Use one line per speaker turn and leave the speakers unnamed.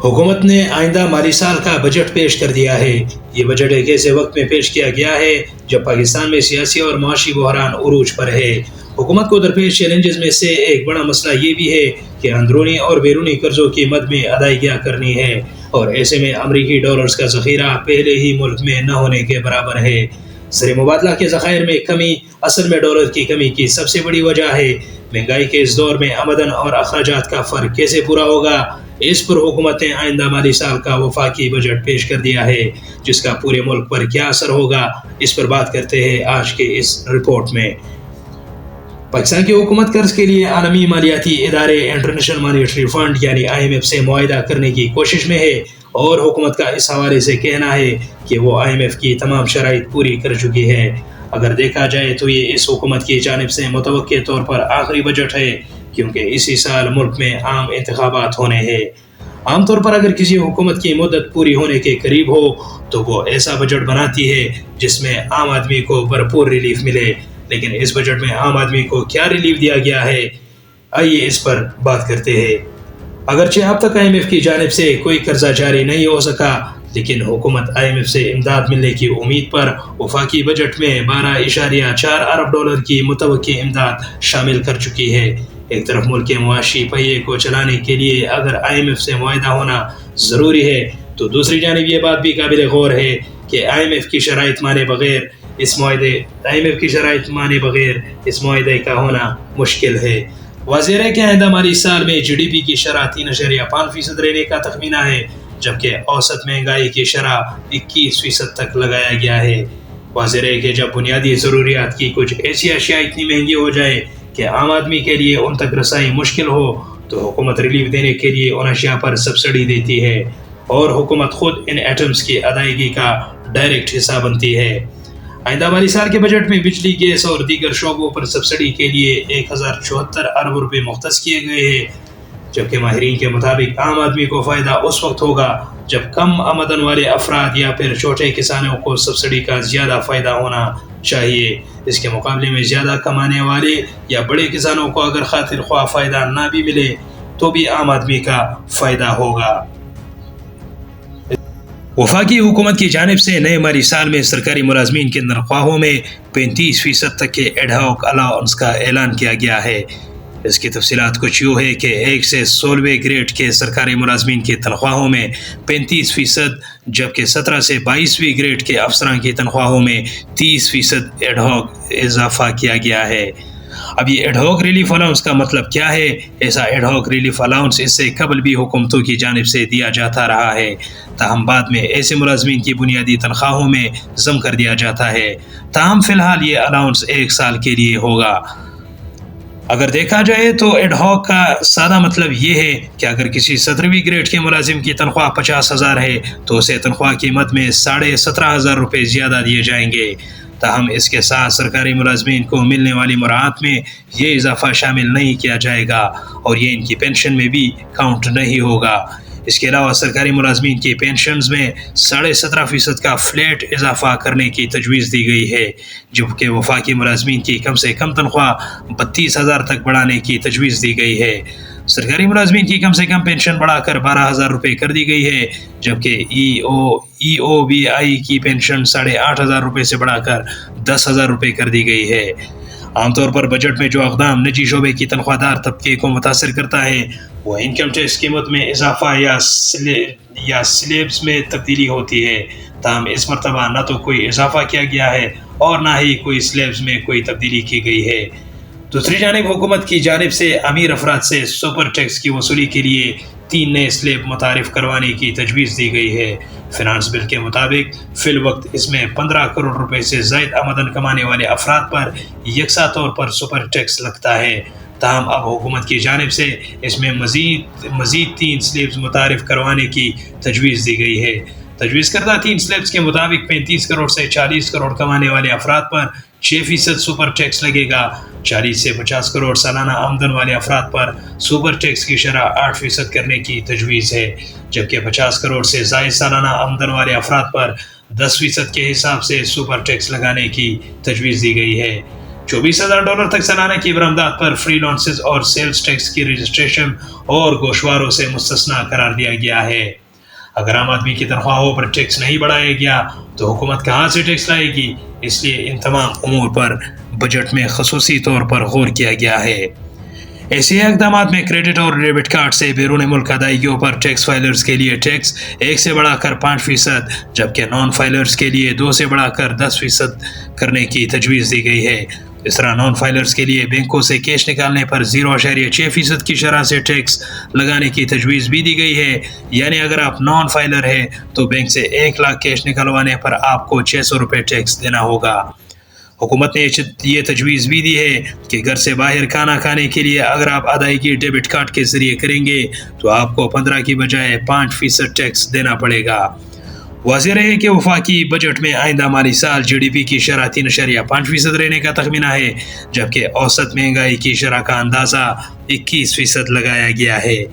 حکومت نے آئندہ مالی سال کا بجٹ پیش کر دیا ہے۔ یہ بجٹ ایک ایسے وقت میں پیش کیا گیا ہے جب پاکستان میں سیاسی اور معاشی بحران عروج پر ہے۔ حکومت کو درپیش چیلنجز میں سے ایک بڑا مسئلہ یہ بھی ہے کہ اندرونی اور بیرونی قرضوں کی مد میں ادائیگیاں کرنی ہے، اور ایسے میں امریکی ڈالرز کا ذخیرہ پہلے ہی ملک میں نہ ہونے کے برابر ہے۔ زر مبادلہ کے ذخائر میں کمی اصل میں ڈالر کی کمی کی سب سے بڑی وجہ ہے۔ مہنگائی کے اس دور میں آمدن اور اخراجات کا فرق کیسے پورا ہوگا، اس پر حکومت نے آئندہ مالی سال کا وفاقی بجٹ پیش کر دیا ہے، جس کا پورے ملک پر کیا اثر ہوگا، اس پر بات کرتے ہیں آج کے اس رپورٹ میں۔ پاکستان کی حکومت قرض کے لیے عالمی مالیاتی ادارے انٹرنیشنل مانیٹری فنڈ یعنی IMF سے معاہدہ کرنے کی کوشش میں ہے، اور حکومت کا اس حوالے سے کہنا ہے کہ وہ IMF کی تمام شرائط پوری کر چکی ہے۔ اگر دیکھا جائے تو یہ اس حکومت کی جانب سے متوقع طور پر آخری بجٹ ہے، کیونکہ اسی سال ملک میں عام انتخابات ہونے ہیں۔ عام طور پر اگر کسی حکومت کی مدت پوری ہونے کے قریب ہو تو وہ ایسا بجٹ بناتی ہے جس میں عام آدمی کو بھرپور ریلیف ملے، لیکن اس بجٹ میں عام آدمی کو کیا ریلیف دیا گیا ہے، آئیے اس پر بات کرتے ہیں۔ اگرچہ اب تک IMF کی جانب سے کوئی قرضہ جاری نہیں ہو سکا، لیکن حکومت IMF سے امداد ملنے کی امید پر وفاقی بجٹ میں 12.4 ارب ڈالر کی متوقع امداد شامل کر چکی ہے۔ ایک طرف ملک کے معاشی پہیے کو چلانے کے لیے اگر IMF سے معاہدہ ہونا ضروری ہے، تو دوسری جانب یہ بات بھی قابل غور ہے کہ IMF کی شرائط مانے بغیر اس معاہدے کا ہونا مشکل ہے۔ واضح ہے کہ آئندہ مالی سال میں GDP کی شرح 3.5% رہنے کا تخمینہ ہے، جبکہ اوسط مہنگائی کی شرح 21% تک لگایا گیا ہے۔ واضح ہے کہ جب بنیادی ضروریات کی کچھ ایسی اشیاء اتنی مہنگی ہو جائے کہ عام آدمی کے لیے ان تک رسائی مشکل ہو، تو حکومت ریلیف دینے کے لیے ان اشیاء پر سبسڈی دیتی ہے، اور حکومت خود ان ایٹمز کی ادائیگی کا ڈائریکٹ حصہ بنتی ہے۔ آئندہ مالی سال کے بجٹ میں بجلی، گیس اور دیگر شعبوں پر سبسڈی کے لیے 1074 ارب روپے مختص کیے گئے ہیں، جبکہ ماہرین کے مطابق عام آدمی کو فائدہ اس وقت ہوگا جب کم آمدن والے افراد یا پھر چھوٹے کسانوں کو سبسڈی کا زیادہ فائدہ ہونا چاہیے۔ اس کے مقابلے میں زیادہ کمانے والے یا بڑے کسانوں کو اگر خاطر خواہ فائدہ نہ بھی ملے تو بھی عام آدمی کا فائدہ ہوگا۔ وفاقی حکومت کی جانب سے نئے مالی سال میں سرکاری ملازمین کی تنخواہوں میں 35% تک کے ایڈ ہاک الاؤنس کا اعلان کیا گیا ہے۔ اس کی تفصیلات کچھ یوں ہے کہ 1 سے 16ویں گریڈ کے سرکاری ملازمین کی تنخواہوں میں 35%، جبکہ 17 سے 22ویں گریڈ کے افسران کی تنخواہوں میں 30% ایڈ ہاک اضافہ کیا گیا ہے۔ اب یہ ایڈ ہاک ریلیف الاؤنس کا مطلب کیا ہے؟ ایسا ایڈ ہاک ریلیف الاؤنس اس سے قبل بھی حکومتوں کی جانب سے دیا جاتا رہا ہے، تاہم بعد میں ایسے ملازمین کی بنیادی تنخواہوں میں ضم کر دیا جاتا ہے۔ تاہم فی الحال یہ الاؤنس 1 سال کے لیے ہوگا۔ اگر دیکھا جائے تو ایڈ ہاک کا سادہ مطلب یہ ہے کہ اگر کسی 17ویں گریڈ کے ملازم کی تنخواہ 50,000 ہے تو اسے تنخواہ کی مد میں 17,500 روپے زیادہ دیے جائیں گے۔ تاہم اس کے ساتھ سرکاری ملازمین کو ملنے والی مراعات میں یہ اضافہ شامل نہیں کیا جائے گا، اور یہ ان کی پینشن میں بھی کاؤنٹ نہیں ہوگا۔ اس کے علاوہ سرکاری ملازمین کی پینشنز میں 17.5% کا فلیٹ اضافہ کرنے کی تجویز دی گئی ہے، جبکہ وفاقی ملازمین کی کم سے کم تنخواہ 32,000 تک بڑھانے کی تجویز دی گئی ہے۔ سرکاری ملازمین کی کم سے کم پینشن بڑھا کر 12,000 روپے کر دی گئی ہے، جبکہ EOBI کی پینشن 8,500 روپے سے بڑھا کر 10,000 روپے کر دی گئی ہے۔ عام طور پر بجٹ میں جو اقدام نجی شعبے کی تنخواہ دار طبقے کو متاثر کرتا ہے وہ انکم ٹیکس کی مد میں اضافہ یا سلیبس میں تبدیلی ہوتی ہے، تاہم اس مرتبہ نہ تو کوئی اضافہ کیا گیا ہے اور نہ ہی کوئی سلیبس میں کوئی تبدیلی کی گئی ہے۔ دوسری جانب حکومت کی جانب سے امیر افراد سے سپر ٹیکس کی وصولی کے لیے 3 نئے سلیب متعارف کروانے کی تجویز دی گئی ہے۔ فنانس بل کے مطابق فی الوقت اس میں 15 کروڑ روپے سے زائد آمدن کمانے والے افراد پر یکساں طور پر سپر ٹیکس لگتا ہے، تاہم اب حکومت کی جانب سے اس میں مزید 3 سلیبز متعارف کروانے کی تجویز دی گئی ہے۔ تجویز کردہ 3 سلیبز کے مطابق 35 کروڑ سے 40 کروڑ کمانے والے افراد پر 6% سپر ٹیکس لگے گا، 40 سے 50 کروڑ سالانہ آمدن والے افراد پر سپر ٹیکس کی شرح 8% کرنے کی تجویز ہے، جبکہ 50 کروڑ سے زائد سالانہ آمدن والے افراد پر 10% کے حساب سے سپر ٹیکس لگانے کی تجویز دی گئی ہے۔ $24,000 تک سالانہ کی برآمدات پر فری لانسز اور سیلز ٹیکس کی رجسٹریشن اور گوشواروں سے مستثنا قرار دیا گیا ہے۔ اگر عام آدمی کی تنخواہوں پر ٹیکس نہیں بڑھایا گیا تو حکومت کہاں سے ٹیکس لائے گی؟ اس لیے ان تمام امور پر بجٹ میں خصوصی طور پر غور کیا گیا ہے۔ ایسے اقدامات میں کریڈٹ اور ڈیبٹ کارڈ سے بیرون ملک ادائیگیوں پر ٹیکس فائلرز کے لیے ٹیکس 1 سے بڑھا کر 5%، جبکہ نان فائلرز کے لیے 2 سے بڑھا کر 10% کرنے کی تجویز دی گئی ہے۔ اس طرح نان فائلرز کے لیے بینکوں سے کیش نکالنے پر 0.6% کی شرح سے ٹیکس لگانے کی تجویز بھی دی گئی ہے، یعنی اگر آپ نان فائلر ہیں تو بینک سے 1 لاکھ کیش نکلوانے پر آپ کو $600 ٹیکس دینا ہوگا۔ حکومت نے یہ تجویز بھی دی ہے کہ گھر سے باہر کھانا کھانے کے لیے اگر آپ ادائیگی ڈیبٹ کارڈ کے ذریعے کریں گے تو آپ کو 15 کی بجائے 5% ٹیکس دینا پڑے گا۔ واضح رہے کہ وفاقی بجٹ میں آئندہ مالی سال جی ڈی پی کی شرح 3.5% رہنے کا تخمینہ ہے، جبکہ اوسط مہنگائی کی شرح کا اندازہ 21% لگایا گیا ہے۔